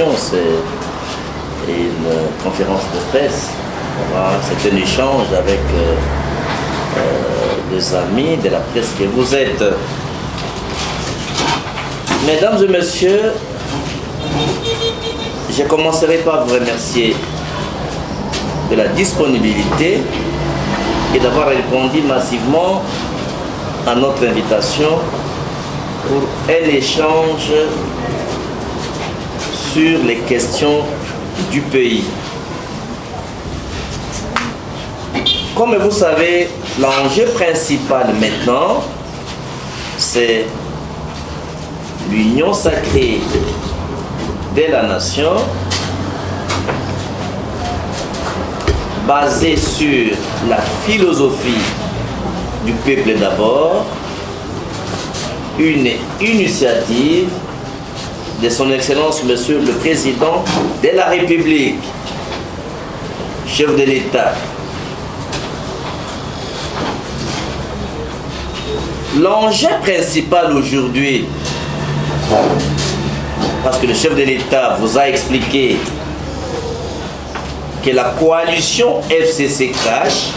question, c'est une conférence de presse. C'est un échange avec des amis de la presse que vous êtes. Mesdames et messieurs, je commencerai par vous remercier de la disponibilité et d'avoir répondu massivement à notre invitation pour un échange sur les questions du pays. Comme vous savez, l'enjeu principal maintenant, c'est l'union sacrée de la nation, basée sur la philosophie du peuple d'abord, une initiative de son Excellence Monsieur le Président de la République, chef de l'État. L'enjeu principal aujourd'hui, parce que le chef de l'État vous a expliqué que la coalition FCC Crash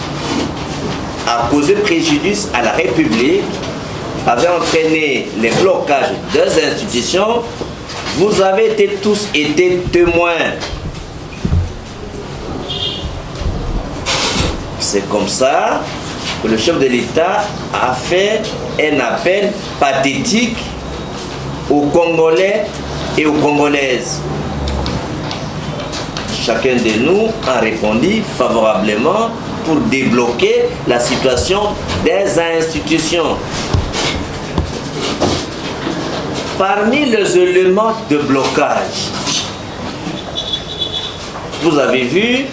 a causé préjudice à la République, avait entraîné les blocages des institutions, vous avez tous été témoins. C'est comme ça que le chef de l'État a fait un appel pathétique aux Congolais et aux Congolaises. Chacun de nous a répondu favorablement pour débloquer la situation des institutions. Parmi les éléments de blocage, vous avez vu,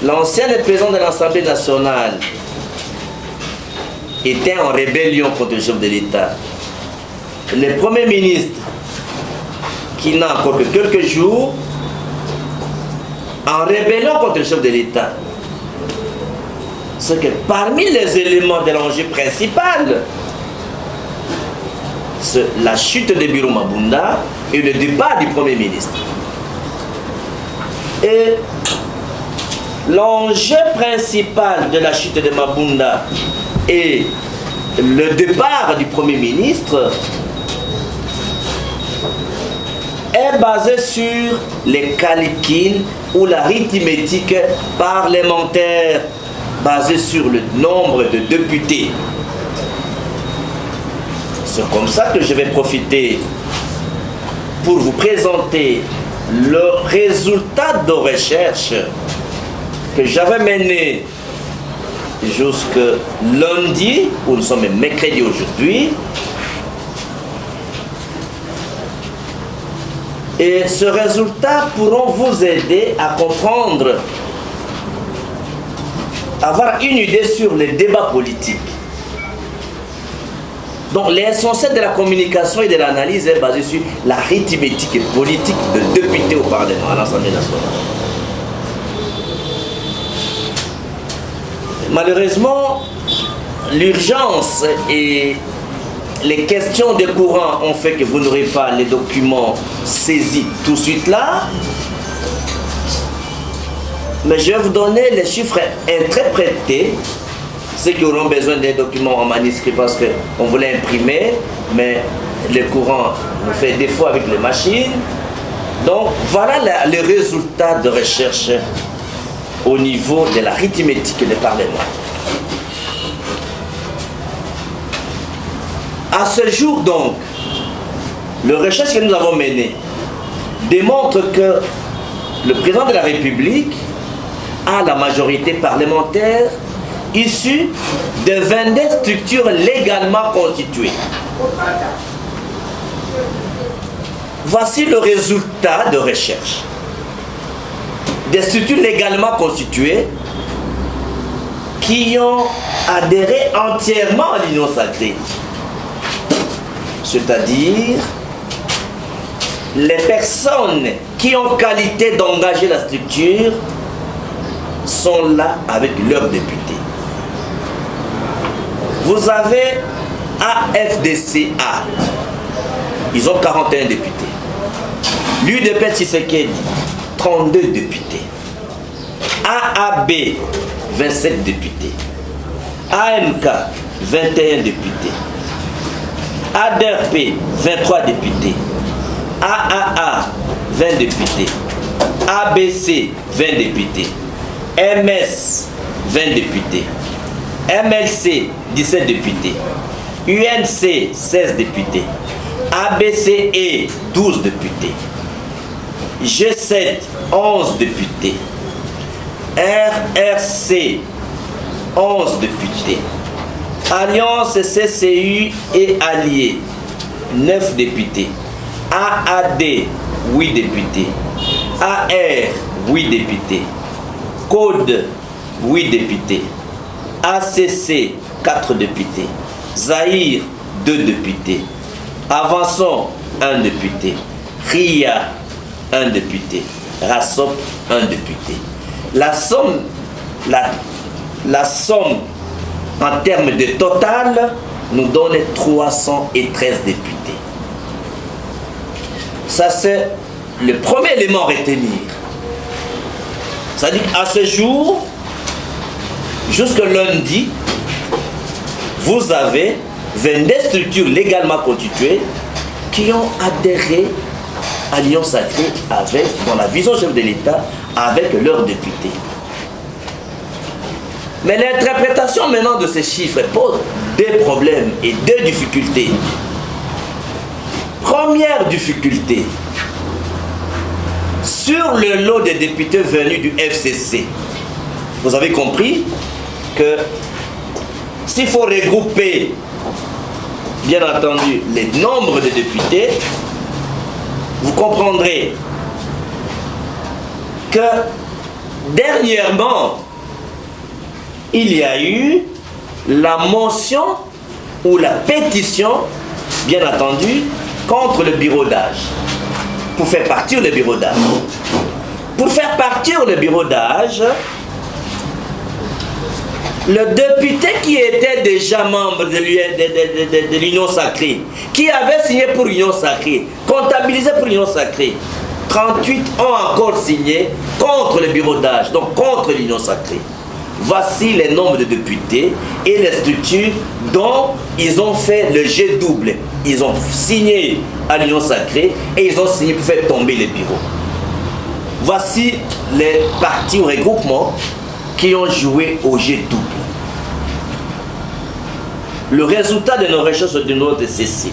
l'ancien président de l'Assemblée nationale était en rébellion contre le chef de l'État. Le Premier ministre, qui n'a encore que quelques jours, en rébellion contre le chef de l'État. C'est que parmi les éléments de l'enjeu principal, c'est la chute de Birou Mabunda et le départ du Premier ministre. Et l'enjeu principal de la chute de Mabunda et le départ du Premier ministre est basé sur les calculs ou l'arithmétique parlementaire basée sur le nombre de députés. C'est comme ça que je vais profiter pour vous présenter le résultat de recherche que j'avais mené jusque lundi, où nous sommes mercredi aujourd'hui. Et ce résultat pourront vous aider à comprendre, avoir une idée sur les débats politiques. Donc l'essentiel de la communication et de l'analyse est basé sur l'arithmétique politique de députés au Parlement, à l'Assemblée nationale. Malheureusement, l'urgence et les questions de courant ont fait que vous n'aurez pas les documents saisis tout de suite là. Mais je vais vous donner les chiffres interprétés, ceux qui auront besoin des documents en manuscrit parce qu'on voulait imprimer, mais le courant nous fait défaut avec les machines. Donc voilà le résultat de recherche au niveau de l'arithmétique du Parlement. À ce jour donc, les recherches que nous avons menées démontrent que le président de la République a la majorité parlementaire issue de 22 structures légalement constituées. Voici le résultat de recherche. Des structures légalement constituées qui ont adhéré entièrement à l'union sacrée. C'est-à-dire les personnes qui ont qualité d'engager la structure sont là avec leurs députés. Vous avez AFDCA, ils ont 41 députés. L'UDP Tshisekedi, 32 députés. AAB, 27 députés. AMK, 21 députés. ADRP, 23 députés. AAA, 20 députés. ABC, 20 députés. MS, 20 députés. MLC, 17 députés. UNC, 16 députés. ABCE, 12 députés. G7, 11 députés. RRC, 11 députés. Alliance CCU et Alliés, 9 députés. AAD, 8 députés. AR, 8 députés. Code, 8 députés. ACC, 4 députés. Zahir, 2 députés. Avançons, 1 député. RIA, 1 député. RASOP, 1 député. La somme en termes de total nous donne 313 députés. Ça, c'est le premier élément à retenir. C'est-à-dire qu'à ce jour, jusque lundi, vous avez 22 structures légalement constituées qui ont adhéré à l'Union sacrée avec, dans la vision chef de l'État, avec leurs députés. Mais l'interprétation maintenant de ces chiffres pose deux problèmes et deux difficultés. Première difficulté, sur le lot des députés venus du FCC, vous avez compris que s'il faut regrouper, bien entendu, les nombres de députés, vous comprendrez que dernièrement, il y a eu la motion ou la pétition, bien entendu, contre le bureau d'âge, pour faire partir le bureau d'âge. Pour faire partir le bureau d'âge, le député qui était déjà membre de l'Union sacrée, qui avait signé pour l'Union sacrée, comptabilisé pour l'Union sacrée, 38 ont encore signé contre le bureau d'âge, donc contre l'Union sacrée. Voici les nombres de députés et les structures dont ils ont fait le jet double. Ils ont signé à l'Union sacrée et ils ont signé pour faire tomber les bureaux. Voici les partis ou regroupements qui ont joué au jet double. Le résultat de nos recherches de notre CC.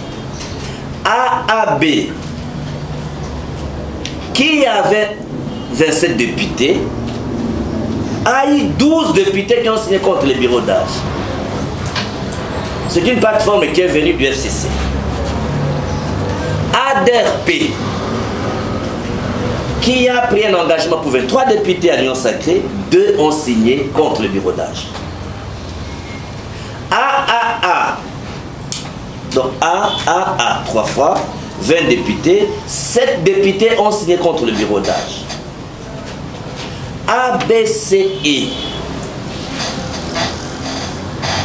AAB, qui avait 27 députés, a eu 12 députés qui ont signé contre le bureau d'âge. C'est une plateforme qui est venue du FCC. ADRP, qui a pris un engagement pour 23 députés à l'Union sacrée, 2 ont signé contre le bureau d'âge. AAA, donc AAA, 3 fois, 20 députés, 7 députés ont signé contre le bureau d'âge. ABCE,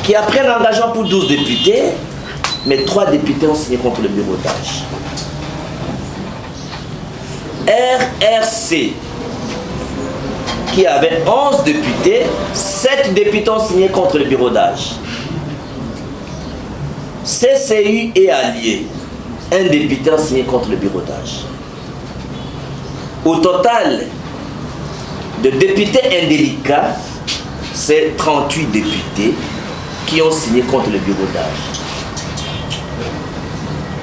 qui a pris un engagement pour 12 députés, mais 3 députés ont signé contre le bureau d'âge. RRC, qui avait 11 députés, 7 députés ont signé contre le bureau d'âge. CCU et Alliés, 1 député a signé contre le bureau d'âge. Au total, de députés indélicats, c'est 38 députés qui ont signé contre le bureau d'âge.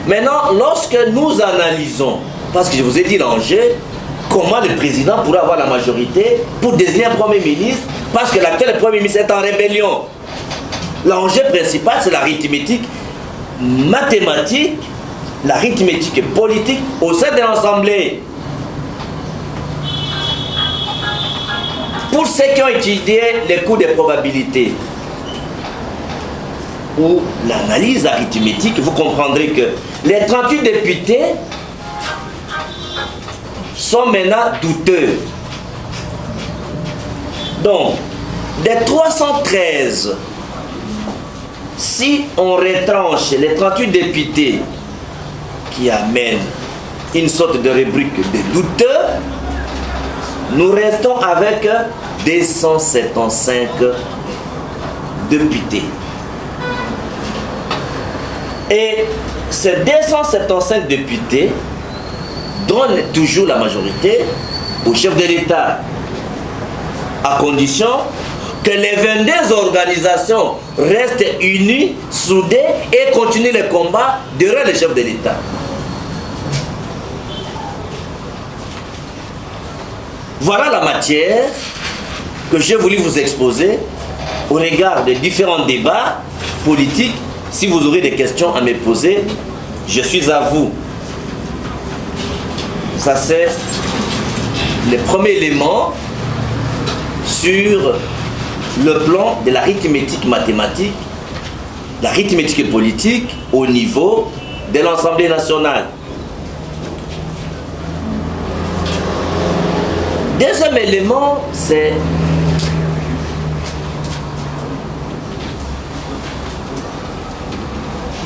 Maintenant, lorsque nous analysons, parce que je vous ai dit l'enjeu, comment le président pourrait avoir la majorité pour désigner un Premier ministre, parce que l'actuel Premier ministre est en rébellion. L'enjeu principal, c'est l'arithmétique mathématique, l'arithmétique politique au sein de l'Assemblée. Pour ceux qui ont étudié les cours des probabilités ou l'analyse arithmétique, vous comprendrez que les 38 députés sont maintenant douteux. Donc, des 313, si on retranche les 38 députés qui amènent une sorte de rubrique de douteux, nous restons avec 275 députés. Et ces 275 députés donnent toujours la majorité au chef de l'État, à condition que les 22 organisations restent unies, soudées et continuent le combat derrière le chef de l'État. Voilà la matière que j'ai voulu vous exposer au regard des différents débats politiques. Si vous aurez des questions à me poser, je suis à vous. Ça, c'est le premier élément sur le plan de l'arithmétique mathématique, l'arithmétique politique au niveau de l'Assemblée nationale. Deuxième élément, c'est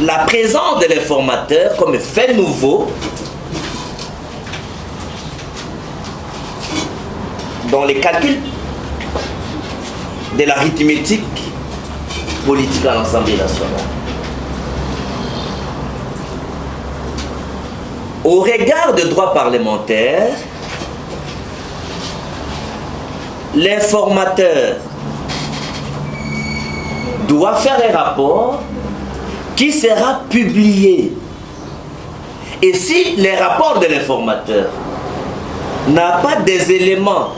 la présence de l'informateur comme fait nouveau dans les calculs de l'arithmétique politique à l'Assemblée nationale. Au regard de droit parlementaire, l'informateur doit faire un rapport qui sera publié. Et si le rapport de l'informateur n'a pas des éléments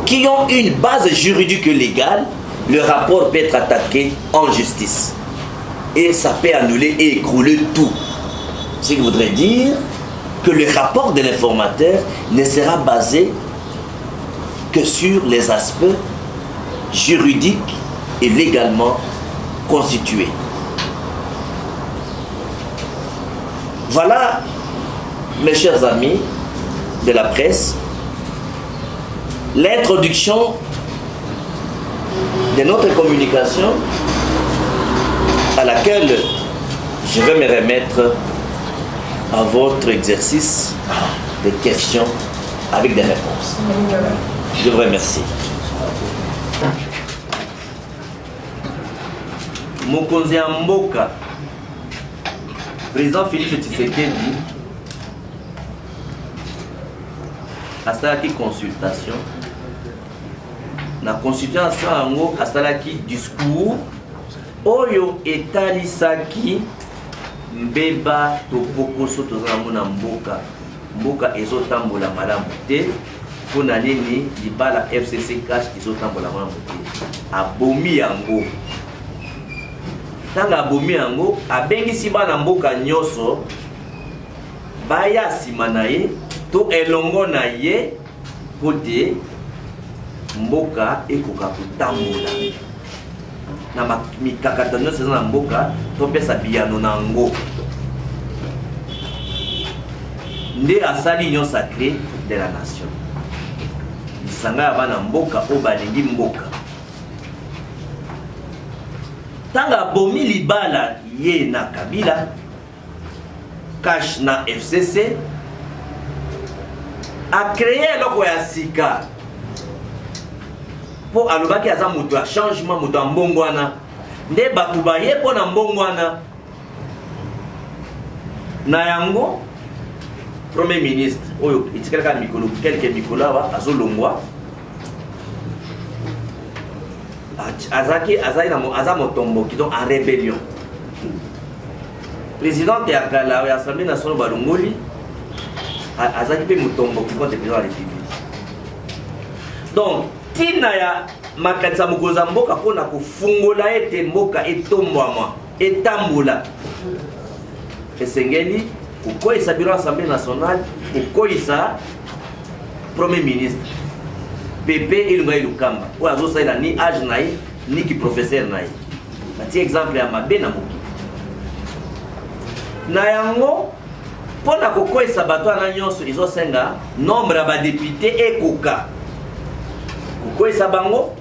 qui ont une base juridique légale, le rapport peut être attaqué en justice. Et ça peut annuler et écrouler tout. Ce qui voudrait dire que le rapport de l'informateur ne sera basé que sur les aspects juridiques et légalement constitués. Voilà, mes chers amis de la presse, l'introduction de notre communication à laquelle je vais me remettre à votre exercice de questions avec des réponses. Je vous remercie. Mokonzi ya Mboka, président Félix Tshisekedi, asalaki consultation. Na consultation yango asalaki discours oyo etalisaki mbeba topokoso tozala na mboka. Mboka ezotambola malamu te. Pona nini libala FCC cash ezotambola malamu te. Abomi yango. Tanga abomi yango abengisi bana mboka nyoso baya sima na ye to elongo na ye pote mboka ekoka kotambola na mikakatano nyonso eza na mboka topesa biyano na yango nde asali union sacrée de la nation lisanga ya bana mboka oyo balingi mboka. Tanga bomi libala ye na Kabila cash na FCC a créé loko ya sika po alobaki aza moto ya changement, moto ya mbongwana nde bato baye mpo na mbongwana na yango. Premier ministre oyo etikalaka mikolo kelke mikolo awa azolongwa aza motomboki donc en rébellion. Président ya kala ya Assemblée nationale balongoli azaki pe motomboki contre président de la République. Donc tina ya makanisa mokonzi mboka mpona kofungola ete mboka etombwama etambola esengeli kokoyisa biro Assemblée nationale, kokoyisa premier ministre Pepe Ilungai Lukamba oyo azosalela ni age na ye ni ki professeur na ye. Batie exemple ya mabe na moki na yango mpona kokoyisa bato wana nyonso ezosenga nombre ya badepute ekoka kokoyisa bango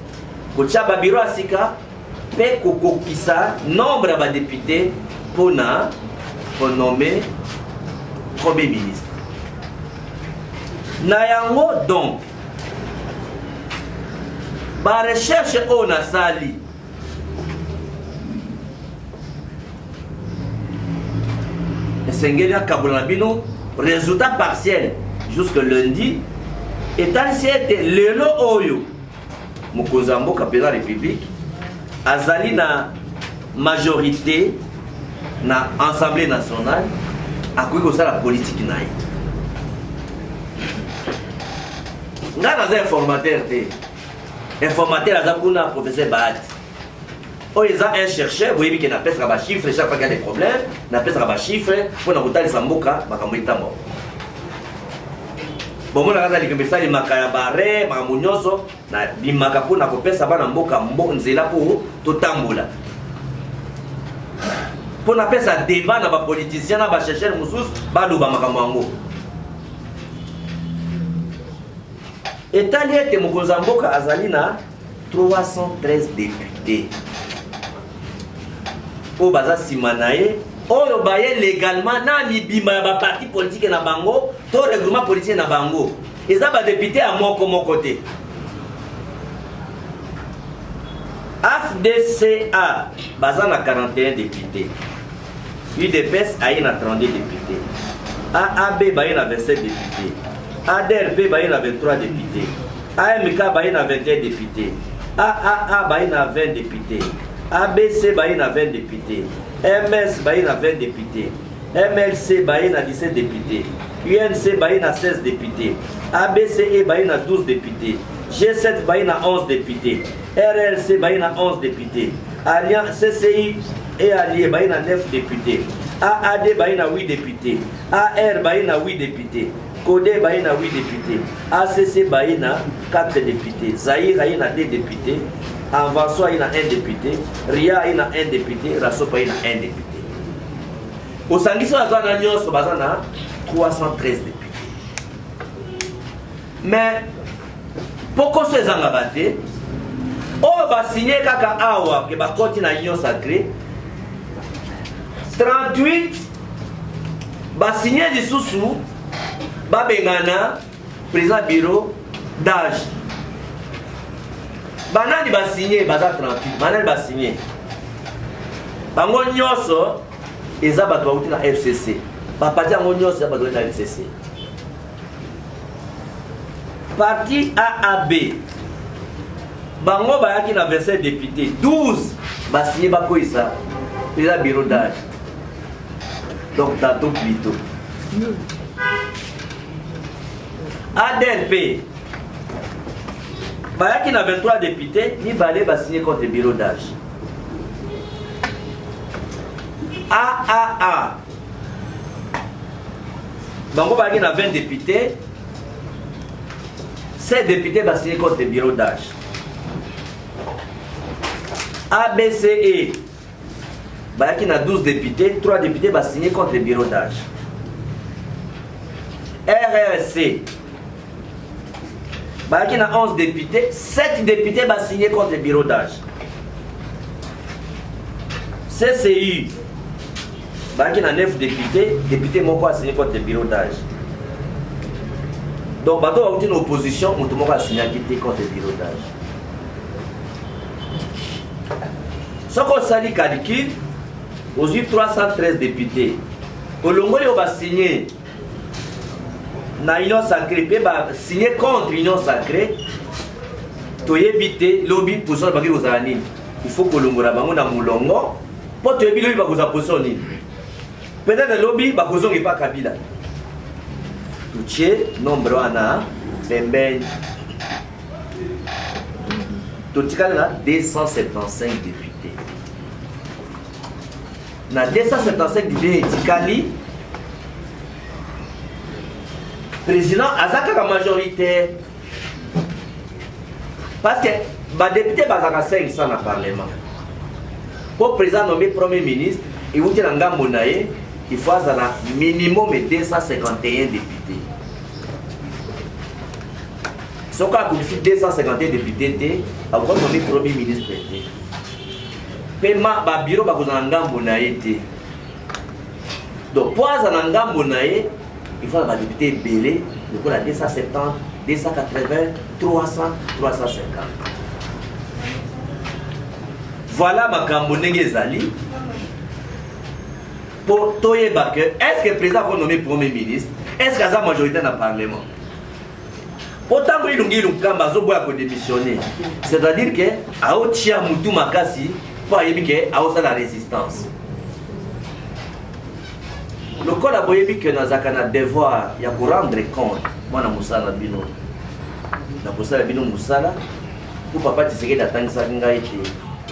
kotia babiro ya sika mpe kokokisa nombre ya badepute mpona konome premier ministre. Nayango donc. Ba recherche on a sali. Sengeli Kabulabino, résultat partiel jusque lundi. Étant si était lelo oyo. Mokozambo Kapela République. Azali na majorité na Assemblée nationale. A quoi que ça la politique naïe. Nga naza informateur te. Informateur aza kuna professeur Bahati. Oh, ils ont un chercheur, vous voyez qu'il n'a pas de chiffres, chaque fois qu'il y a des problèmes, n'a pas de chiffres, pour nous voter les samboka, makamwita mo. Bon, moi la dit que ça les makaya barre, makamunyoso, na bimakapu na kopesa bana mboka mboka nzela pour totambola. Pour na pesa débat na ba politicien na ba chercheur mususu, ba luba makamwango. Italie te Mokozamboka azalina 313 députés. Au baza simanaye, oyo baye légalement na mibima ba parti politique na bango, to règlement politique na bango. Eza ba député à mon côté. AFDCA baza na 41 députés. UDPS aye na 32 députés. AAB baye na 27 députés. ADRP baye na 23 députés. AMK baye na 21 députés. AAA baye na 20 députés. ABC baye na 20 députés. MS baye na 20 députés. MLC baye na 17 députés. UNC baye na 16 députés. ABCE baye na 12 députés. G7 baye na 11 députés. RLC baye na 11 députés. Alliance CCI et Allié baye na 9 députés. AAD baye na 8 députés. AR baye na 8 députés. Codé baye na 8 députés. ACC baye na 4 députés. Zahir baye na 2 députés. Anvanso baye na 1 député. Ria baye na 1 député. Rasso baye na 1 député. Au Sangiso bazana nyonso bazana 313 députés. Mais pourquoi ces engagés on va signer kaka awa que ba koti na union sacrée 38 va signer des sous ba bengana président bureau d'âge banani ba signer baza 38 banani ba signer bango nyonso eza bato bauti na FCC ba parti yango nyonso eza bato na FCC parti AAB bango bayaki na 27 députés 12 ba signer ba koisa président bureau d'âge donc tantôt plutôt ADLP bayaki na 23 députés ni balé ba signer contre le bureau d'âge. AAA bango bayaki na 20 députés 7 députés ba signer contre le bureau d'âge. ABCE bayaki na 12 députés 3 députés ba signer contre le bureau d'âge. RRC bayaki na 11 députés 7 députés ba signer contre le bureau d'âge. CCI bayaki na 9 députés moko a signé contre le bureau d'âge. Donc bato ba une opposition mutu moko a signé contre le bureau d'âge. Soko sali calcul aux 313 députés olongoli o ba signé na union sacrée pe ba signé contre union sacrée toyebite lobby position baki kozala nini il faut kolongola bango na mulongo po toyebi lobby bakoza position nini peut-être lobby bakozongi pa Kabila tutie nombre wana pembeni totikala na 275 députés na 275 députés etikali président azaka majoritaire parce que ba député bazaka 500 na parlement pour président nommé premier ministre et outi na ngambo na ye il faut azala minimum 251 députés soka akomifi 251 députés te akoka nommé premier ministre te pema ba bureau bakozala ngambo na ye te donc po azala ngambo na ye il faut ba député belé Le coup, 270, 280, 300, 350. Voilà ma cambonnegue Zali. Pour Toyeba que, est-ce que le président va nommer Premier ministre? Est-ce qu'il y a la majorité dans le Parlement? Autant que il a démissionné. C'est-à-dire que Aotia Moutou Makasi, pour éviter que la résistance. Le code a beau que nous avons un devoir, il y a pour rendre compte. Moi, je suis un bino. Je suis un bino Moussala. Pour papa, tu sais que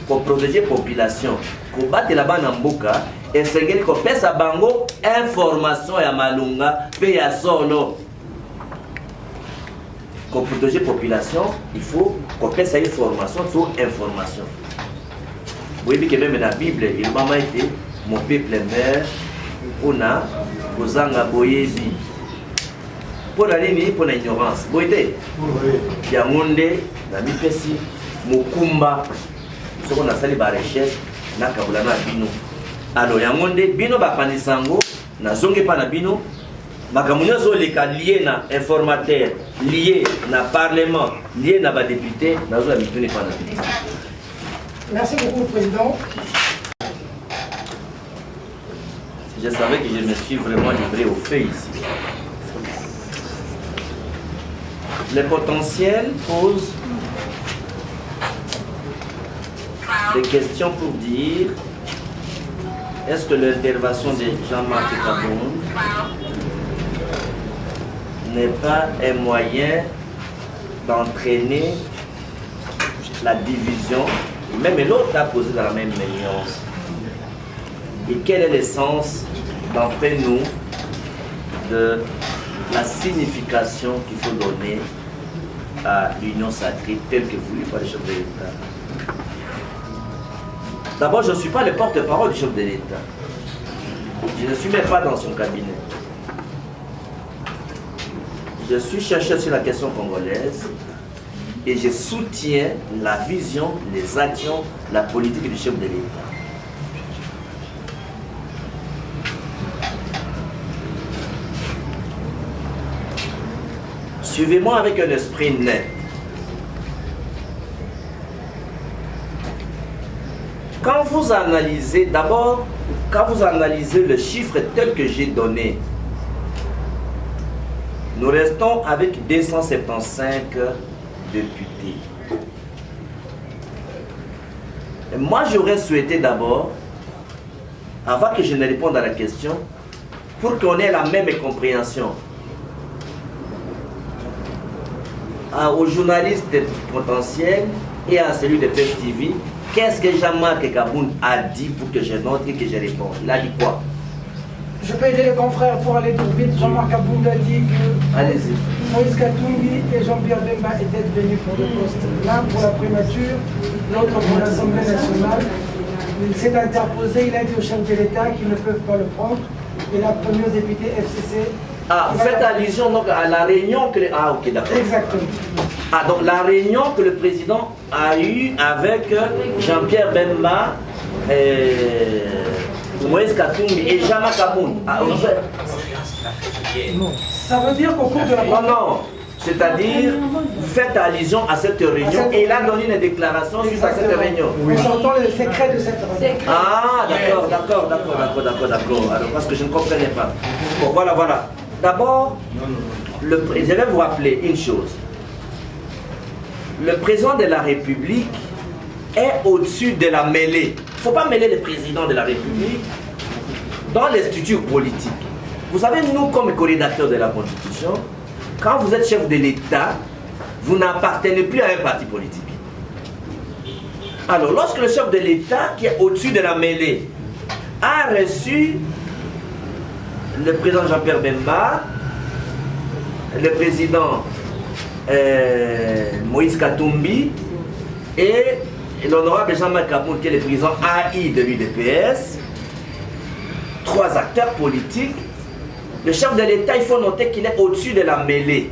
pour protéger la population, pour battre la bande en boca, et c'est que pour faire sa bango, information à Malunga, paye à solo. Pour protéger la population, il faut qu'on fasse une formation, il faut information. Vous voyez que même dans la Bible, il m'a été mon peuple meurt, on a Kozanga Boyebi. Pour la ligne, pour l'ignorance. Vous voyez, il y a un monde, la Mipesi, Mokumba, ce qu'on a sali par recherche, na kabula na bino. Alors, il y a un monde, bino ba panisango, na zonge pa na bino. Makamunyo zo leka lié na informateur, lié na parlement, lié na ba député, na zo habitué pa na bino. Merci beaucoup, Président. Je savais que je me suis vraiment livré au fait ici. Le potentiel pose des questions pour dire est-ce que l'intervention de Jean-Marc Kaboun n'est pas un moyen d'entraîner la division, même l'autre a posé dans la même nuance. Et quel est l'essence d'après nous de la signification qu'il faut donner à l'union sacrée telle que voulue par le chef de l'État? D'abord, je ne suis pas le porte-parole du chef de l'État. Je ne suis même pas dans son cabinet. Je suis chercheur sur la question congolaise et je soutiens la vision, les actions, la politique du chef de l'État. Suivez-moi avec un esprit net. Quand vous analysez, d'abord, quand vous analysez le chiffre tel que j'ai donné, nous restons avec 275 députés. Et moi, j'aurais souhaité d'abord, avant que je ne réponde à la question, pour qu'on ait la même compréhension, aux journalistes potentiels et à celui de PEF TV, qu'est-ce que Jean-Marc Kaboun a dit pour que je note et que je réponde? Il a dit quoi? Je peux aider les confrères pour aller tout vite. Jean-Marc Kaboun a dit que Moïse Katumbi et Jean-Pierre Bemba étaient venus pour le poste. L'un pour la primature, l'autre pour l'Assemblée nationale. Il s'est interposé, il a dit au chef de l'État qu'ils ne peuvent pas le prendre. Et la première députée FCC. Ah, vous faites allusion donc à la réunion que... Ah, ok, d'accord. Exactement. Ah, donc la réunion que le président a eue avec Jean-Pierre Bemba, Moïse Katumbi et Jean-Marc Kaboun. Ah, ça veut dire qu'au cours de la... Non, c'est-à-dire, vous faites allusion à cette réunion et il a donné une déclaration suite à cette réunion. Nous sortons le secret de cette réunion. Ah, d'accord. Alors, parce que je ne comprenais pas. Bon, voilà. D'abord, je vais vous rappeler une chose. Le président de la République est au-dessus de la mêlée. Il ne faut pas mêler le président de la République dans les structures politiques. Vous savez, nous, comme co-rédacteurs de la Constitution, quand vous êtes chef de l'État, vous n'appartenez plus à un parti politique. Alors, lorsque le chef de l'État, qui est au-dessus de la mêlée, a reçu le président Jean-Pierre Bemba, le président Moïse Katumbi et l'honorable Jean-Marc Kaboun, qui est le président AI de l'UDPS, trois acteurs politiques. Le chef de l'État, il faut noter qu'il est au-dessus de la mêlée.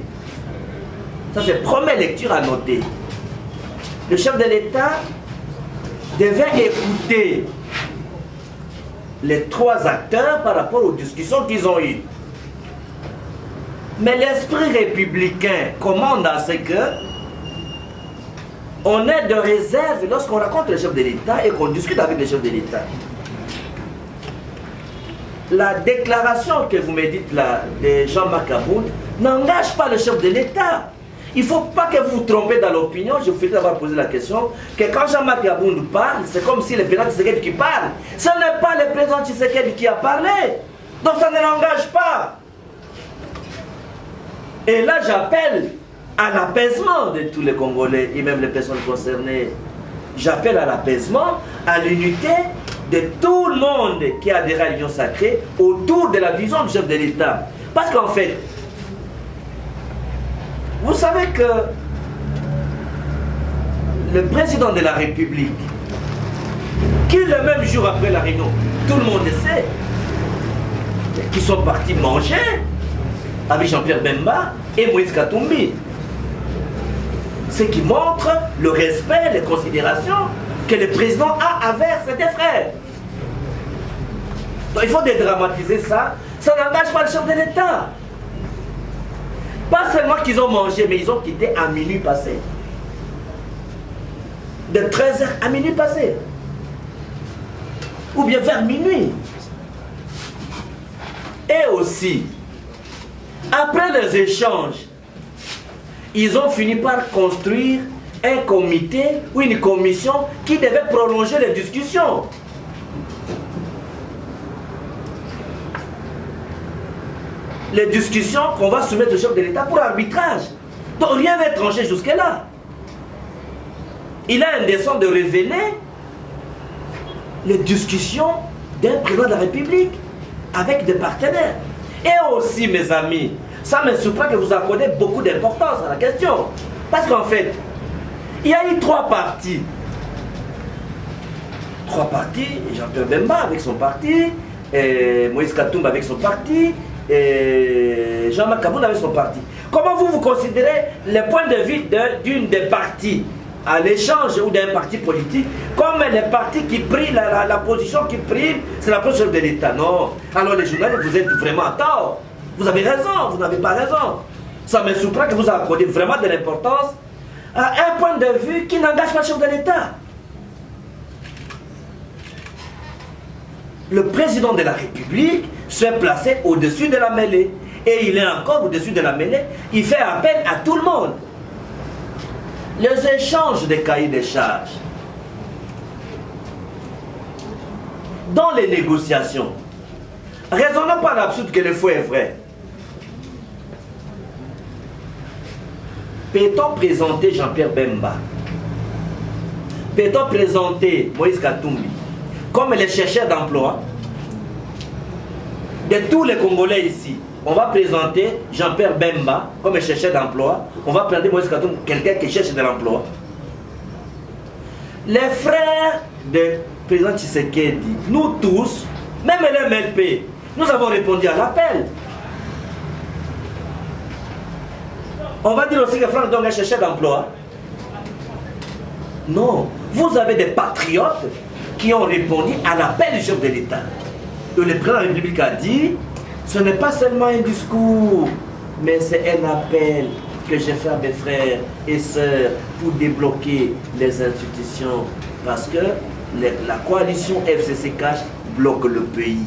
Ça, c'est première lecture à noter. Le chef de l'État devait écouter les trois acteurs par rapport aux discussions qu'ils ont eues. Mais l'esprit républicain commande à ce que on ait de réserve lorsqu'on rencontre le chef de l'État et qu'on discute avec le chef de l'État. La déclaration que vous me dites là de Jean-Marc Aboud n'engage pas le chef de l'État. Il ne faut pas que vous vous trompez dans l'opinion. Je vous fais d'avoir posé la question que quand Jean-Marc Aboud parle, c'est comme si le président Tshisekedi qui parle. Ce n'est pas le président Tshisekedi qui a parlé. Donc ça ne l'engage pas. Et là, j'appelle à l'apaisement de tous les Congolais et même les personnes concernées. J'appelle à l'apaisement, à l'unité de tout le monde qui a adhéré à l'Union sacrée autour de la vision du chef de l'État. Parce qu'en fait, vous savez que le président de la République, qui le même jour après la réunion, tout le monde le sait, qui sont partis manger avec Jean-Pierre Bemba et Moïse Katumbi. Ce qui montre le respect, les considérations que le président a envers ses deux frères. Donc il faut dédramatiser ça. Ça n'engage pas le chef de l'État. Pas seulement qu'ils ont mangé, mais ils ont quitté à minuit passé. De 13h à minuit passé. Ou bien vers minuit. Et aussi, après les échanges, ils ont fini par construire un comité ou une commission qui devait prolonger les discussions. Les discussions qu'on va soumettre au chef de l'État pour arbitrage. Donc rien n'est tranché jusque-là. Il a indécent de révéler les discussions d'un président de la République avec des partenaires. Et aussi, mes amis, ça me surprend que vous accordez beaucoup d'importance à la question. Parce qu'en fait, il y a eu trois partis. Trois partis, Jean-Pierre Bemba avec son parti, et Moïse Katumbi avec son parti, et Jean-Marc Aboud avec son parti. Comment vous considérez les points de vue d'une des parties à l'échange ou d'un parti politique comme les partis qui prient, la position qui prime, c'est la position de l'État? Non. Alors les journalistes, vous êtes vraiment à tort. Vous avez raison, vous n'avez pas raison. Ça me surprend que vous accordez vraiment de l'importance à un point de vue qui n'engage pas le chef de l'État. Le président de la République se placé au-dessus de la mêlée. Et il est encore au-dessus de la mêlée. Il fait appel à tout le monde. Les échanges de cahiers de charges. Dans les négociations, raisonnons par l'absurde que le faux est vrai. Peut-on présenter Jean-Pierre Bemba? Peut-on présenter Moïse Katumbi comme les chercheurs d'emploi? De tous les Congolais ici, on va présenter Jean-Pierre Bemba comme chercheur d'emploi. On va présenter Moïse Katumbi, quelqu'un qui cherche de l'emploi. Les frères de président Tshisekedi, nous tous, même l'MLP, nous avons répondu à l'appel. On va dire aussi que Franck Dong est chercheur d'emploi. Non, vous avez des patriotes qui ont répondu à l'appel du chef de l'État. Le président de la République a dit, ce n'est pas seulement un discours, mais c'est un appel que j'ai fait à mes frères et sœurs pour débloquer les institutions. Parce que la coalition FCC Cash bloque le pays.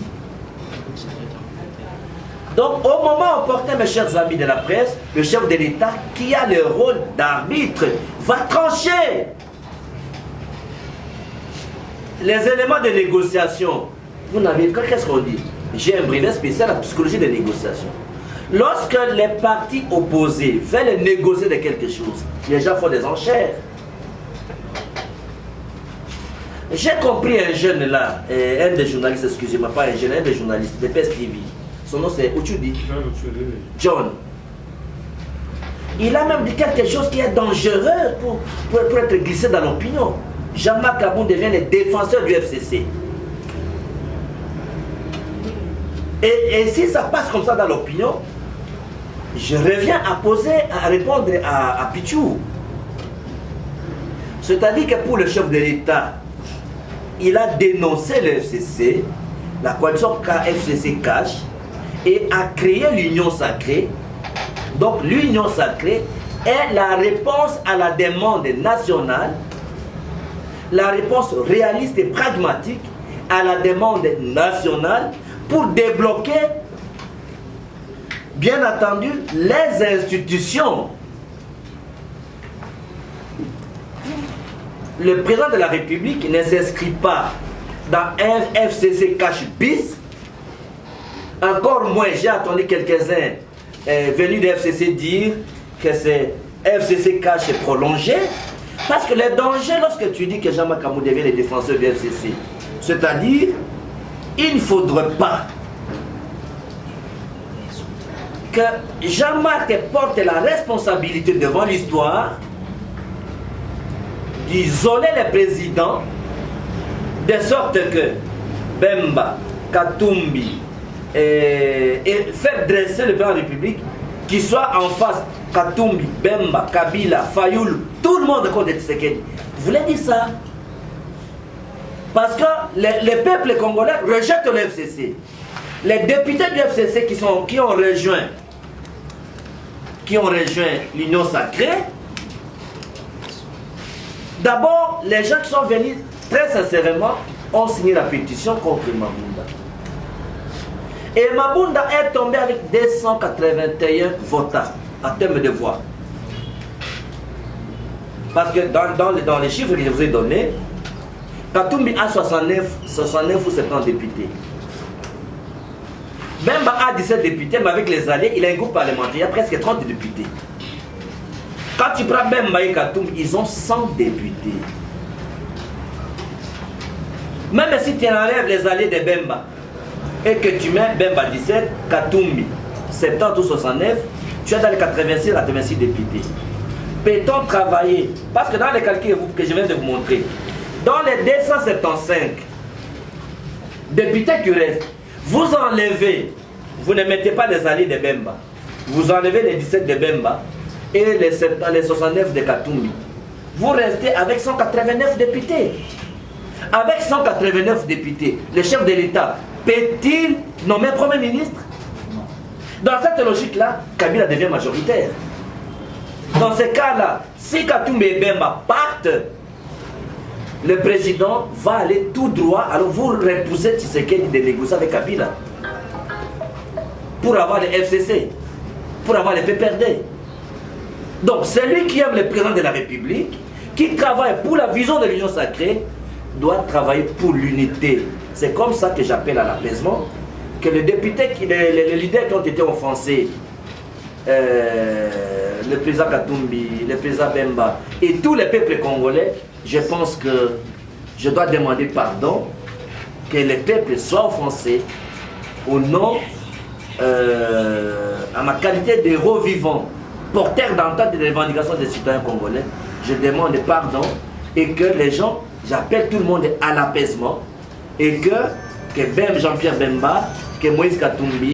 Donc au moment opportun, mes chers amis de la presse, le chef de l'État, qui a le rôle d'arbitre, va trancher les éléments de négociation. Vous n'avez qu'est-ce qu'on dit? J'ai un brevet spécial à la psychologie des négociations. Lorsque les partis opposés veulent négocier de quelque chose, les gens font des enchères. J'ai compris un jeune là, un des journalistes, excusez-moi, pas un jeune, un des journalistes de PES TV. Son nom c'est Ochudi. John. Il a même dit quelque chose qui est dangereux pour être glissé dans l'opinion. Jean-Marc Aboud devient le défenseur du FCC. Et si ça passe comme ça dans l'opinion, je reviens à répondre à Pichou. C'est-à-dire que pour le chef de l'État, il a dénoncé le FCC, la coalition FCC Cash, et a créé l'Union sacrée Donc l'union sacrée est la réponse à la demande nationale, la réponse réaliste et pragmatique à la demande nationale pour débloquer, bien entendu, les institutions. Le président de la République ne s'inscrit pas dans un FCC cash bis. Encore moins, j'ai entendu quelques-uns venus de FCC dire que c'est FCC cash est prolongé. Parce que les dangers, lorsque tu dis que Jean-Marc Kamou devient le défenseur du FCC, c'est-à-dire, il ne faudrait pas que Jean-Marc porte la responsabilité devant l'histoire d'isoler les présidents de sorte que Bemba, Katumbi et faire dresser le président de la République qui soit en face Katumbi, Bemba, Kabila, Fayoulou, tout le monde contre Tshisekedi. Vous voulez dire ça? Parce que les peuples congolais rejettent le FCC. Les députés du FCC qui ont rejoint l'Union sacrée, d'abord, les gens qui sont venus très sincèrement ont signé la pétition contre Mabunda. Et Mabunda est tombé avec 281 votants en termes de voix. Parce que dans les chiffres que je vous ai donnés, Katumbi a 69 ou 70 députés. Bemba a 17 députés, mais avec les alliés, il a un groupe parlementaire, il y a presque 30 députés. Quand tu prends Bemba et Katumbi, ils ont 100 députés. Même si tu enlèves les alliés de Bemba et que tu mets Bemba 17, Katumbi 70 ou 69, tu es dans les 86 députés. Peut-on travailler? Parce que dans les calculs que je viens de vous montrer, dans les 275 députés qui restent, vous enlevez, vous ne mettez pas les alliés de Bemba, vous enlevez les 17 de Bemba et les 69 de Katumbi. Vous restez avec 189 députés. Avec 189 députés, le chef de l'État peut-il nommer Premier ministre? Dans cette logique-là, Kabila devient majoritaire. Dans ce cas-là, si Katumbi et Bemba partent, le président va aller tout droit. Alors vous repoussez Tshisekedi de négocier avec Kabila pour avoir le FCC, pour avoir le PPRD. Donc celui qui aime le président de la République, qui travaille pour la vision de l'Union sacrée, doit travailler pour l'unité. C'est comme ça que j'appelle à l'apaisement, que les députés, les leaders qui ont été offensés, le président Katumbi, le président Bemba et tous les peuples congolais, je pense que je dois demander pardon, que les peuples soient offensés au nom, à ma qualité d'héros vivant, porteur d'entente des revendications des citoyens congolais. Je demande pardon et que les gens, j'appelle tout le monde à l'apaisement et que Jean-Pierre Bemba, que Moïse Katumbi